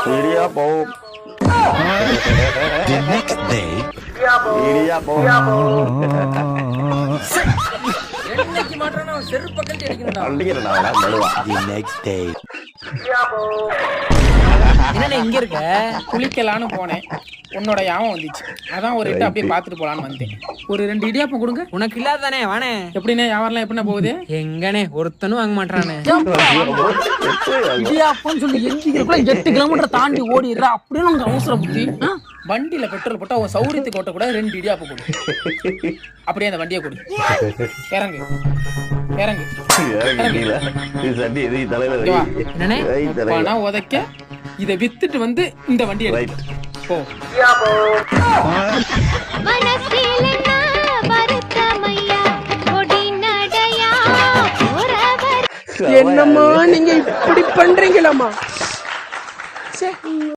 Idiyappam. The next day. Idiyappam. என்னைக்கு மாட்டானா செருப்பு கட்டி அடிக்கணும்டா. அடிக்கிறேன்டா அவன மெதுவா. The next day. என்னண்ணே இங்க இருக்க? குளிக்கலான்னு போனேன், உன்னோட யாபம் வந்துச்சு. அதான் ஒரு இட்டு அப்படியே பாத்துட்டு போலான்னு வந்தேன். ஒரு 2 இடியாப்பம் கொடுங்க. உனக்கு இல்லாதானே வானே. எப்படிண்ணே வியாபாரம் எப்படிண்ணே போகுது? எங்கனே ஒருத்தனும் வாங்க மாட்டானே. இடியாப்பம் சொல்லி எந்திக்கிறக்குள்ள 8 கிலோமீட்டர் தாண்டி ஓடிடுறா. அப்படியே நமக்கு அவசரம் புத்தி. வண்டியில பெட்ரோல் போட்டா அவன் சௌரியத்துக்கு ஓட்ட கூட 2 இடியாப்பம் கொடு. அப்படியே அந்த வண்டியை கொடு. இறங்கு இறங்கு. என்னண்ணே பணம் உதைக்க இதை வித்துட்டு வந்து இந்த வண்டியை போ. என்னம்மா நீங்க இப்படி பண்றீங்களாமா?